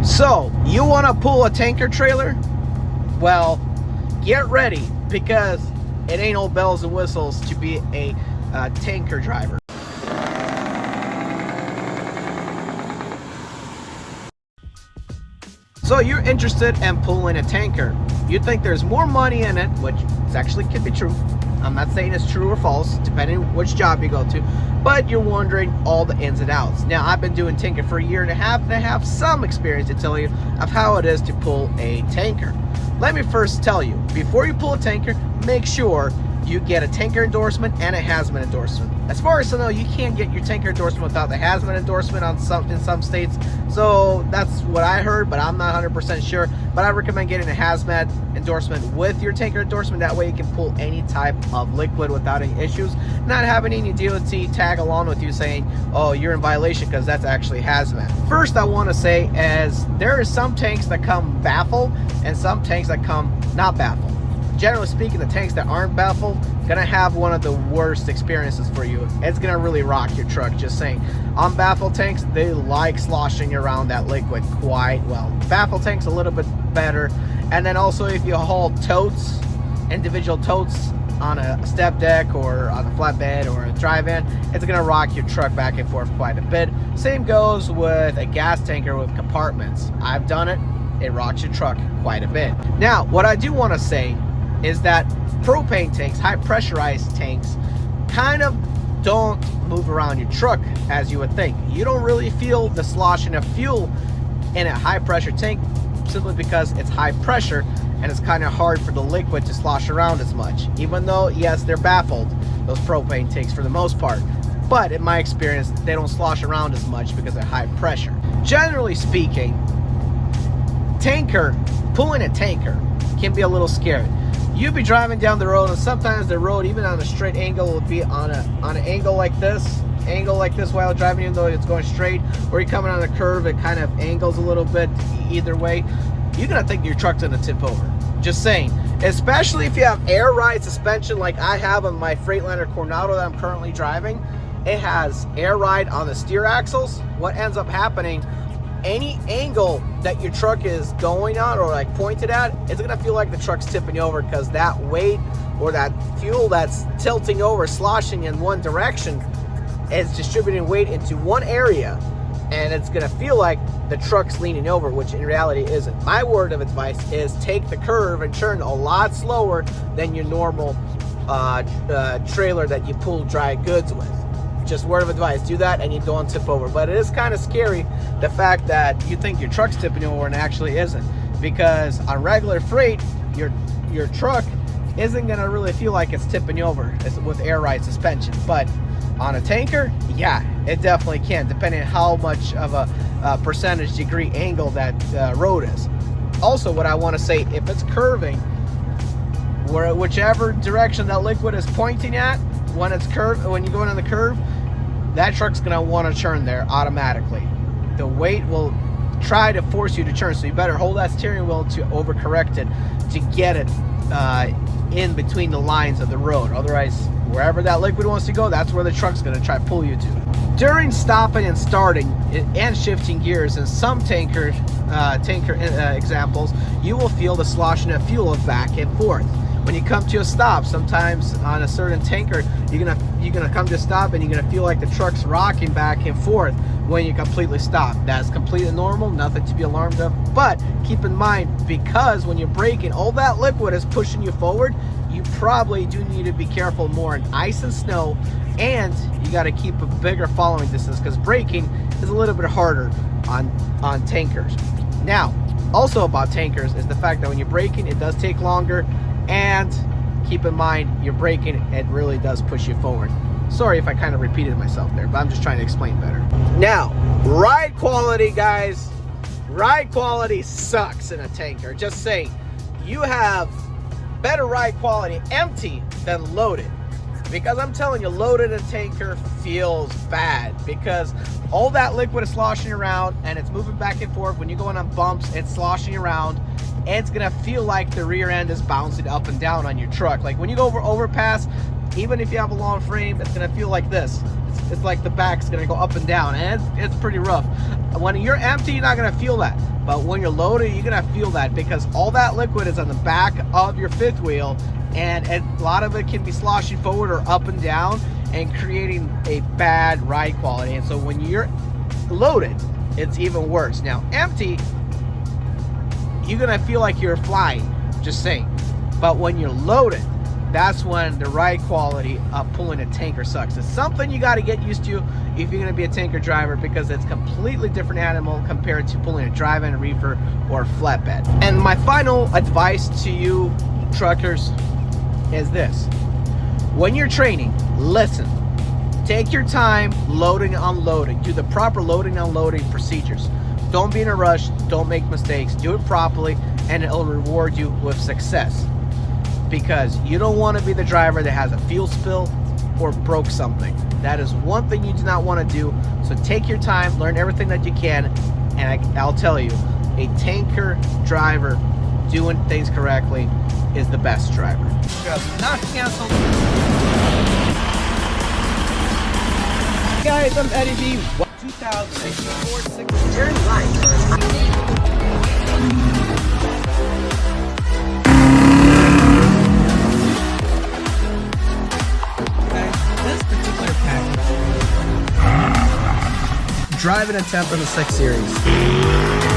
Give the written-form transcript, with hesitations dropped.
So, you want to pull a tanker trailer? Well, get ready, because it ain't all bells and whistles to be a tanker driver. So you're interested in pulling a tanker. You think there's more money in it, which actually could be true. I'm not saying it's true or false, depending on which job you go to, but you're wondering all the ins and outs. Now, I've been doing tanker for a year and I have some experience to tell you of how it is to pull a tanker. Let me first tell you, before you pull a tanker, make sure you get a tanker endorsement and a hazmat endorsement. As far as I know, you can't get your tanker endorsement without the hazmat endorsement in some states. So that's what I heard, but I'm not 100% sure. But I recommend getting a hazmat endorsement with your tanker endorsement. That way you can pull any type of liquid without any issues. Not having any DOT tag along with you saying, oh, you're in violation, because that's actually hazmat. First, I want to say is there are some tanks that come baffled and some tanks that come not baffled. Generally speaking, the tanks that aren't baffled gonna have one of the worst experiences for you. It's gonna really rock your truck, just saying. On baffled tanks, they like sloshing around that liquid quite well. Baffled tanks a little bit better. And then also, if you haul totes, individual totes on a step deck or on a flatbed or a dry van, it's gonna rock your truck back and forth quite a bit. Same goes with a gas tanker with compartments. I've done it. It rocks your truck quite a bit. Now, what I do want to say is that propane tanks, high pressurized tanks, kind of don't move around your truck as you would think. You don't really feel the sloshing of fuel in a high pressure tank, simply because it's high pressure and it's kind of hard for the liquid to slosh around as much. Even though, yes, they're baffled, those propane tanks for the most part. But in my experience, they don't slosh around as much because they're high pressure. Generally speaking, pulling a tanker can be a little scary. You'll be driving down the road, and sometimes the road, even on a straight angle, will be on an angle like this while driving, even though it's going straight. Or you're coming on a curve, it kind of angles a little bit either way. You're gonna think your truck's gonna tip over. Just saying. Especially if you have air ride suspension like I have on my Freightliner Coronado that I'm currently driving. It has air ride on the steer axles. What ends up happening, any angle that your truck is going on or like pointed at, it's gonna feel like the truck's tipping over, because that weight or that fuel that's tilting over, sloshing in one direction, is distributing weight into one area, and it's gonna feel like the truck's leaning over, which in reality isn't. My word of advice is take the curve and turn a lot slower than your normal trailer that you pull dry goods with. Just word of advice, do that and you don't tip over. But it is kind of scary, the fact that you think your truck's tipping over and it actually isn't, because on regular freight, your truck isn't gonna really feel like it's tipping over with air ride suspension. But on a tanker, yeah, it definitely can, depending on how much of a percentage degree angle that road is. Also, what I want to say, if it's curving, whichever direction that liquid is pointing at, when it's curved, when you go in on the curve, that truck's gonna want to turn there automatically. The weight will try to force you to turn, so you better hold that steering wheel to overcorrect it to get it in between the lines of the road. Otherwise, wherever that liquid wants to go, that's where the truck's gonna try to pull you to. During stopping and starting and shifting gears in some tanker examples, you will feel the sloshing of fuel back and forth. When you come to a stop, sometimes on a certain tanker, you're gonna come to a stop and you're gonna feel like the truck's rocking back and forth when you completely stop. That's completely normal, nothing to be alarmed of. But keep in mind, because when you're braking, all that liquid is pushing you forward, you probably do need to be careful more in ice and snow, and you got to keep a bigger following distance, because braking is a little bit harder on tankers. Now, also about tankers is the fact that when you're braking, it does take longer. And keep in mind, you're braking, it really does push you forward. Sorry if I kind of repeated myself there, but I'm just trying to explain better. Now, ride quality, guys. Ride quality sucks in a tanker. Just saying, you have better ride quality empty than loaded. Because I'm telling you, loaded in a tanker feels bad, because all that liquid is sloshing around and it's moving back and forth. When you go on bumps, it's sloshing around. It's gonna feel like the rear end is bouncing up and down on your truck. Like when you go over overpass, even if you have a long frame, it's gonna feel like this. It's like the back's gonna go up and down, and it's pretty rough. When you're empty, you're not gonna feel that, but when you're loaded, you're gonna feel that, because all that liquid is on the back of your fifth wheel, and a lot of it can be sloshing forward or up and down and creating a bad ride quality. And so when you're loaded, it's even worse. Now empty, you're gonna feel like you're flying, just saying. But when you're loaded, that's when the ride quality of pulling a tanker sucks. It's something you got to get used to if you're going to be a tanker driver, because it's a completely different animal compared to pulling a drive-in, a reefer, or a flatbed. And my final advice to you truckers is this: when you're training, listen. Take your time loading and unloading. Do the proper loading and unloading procedures. Don't be in a rush. Don't make mistakes. Do it properly, and it'll reward you with success. Because you don't want to be the driver that has a fuel spill or broke something. That is one thing you do not want to do. So take your time, learn everything that you can, and I'll tell you, a tanker driver doing things correctly is the best driver. Guys, I'm Eddie B. 2064 turn right. Driving a temp in the 6 Series.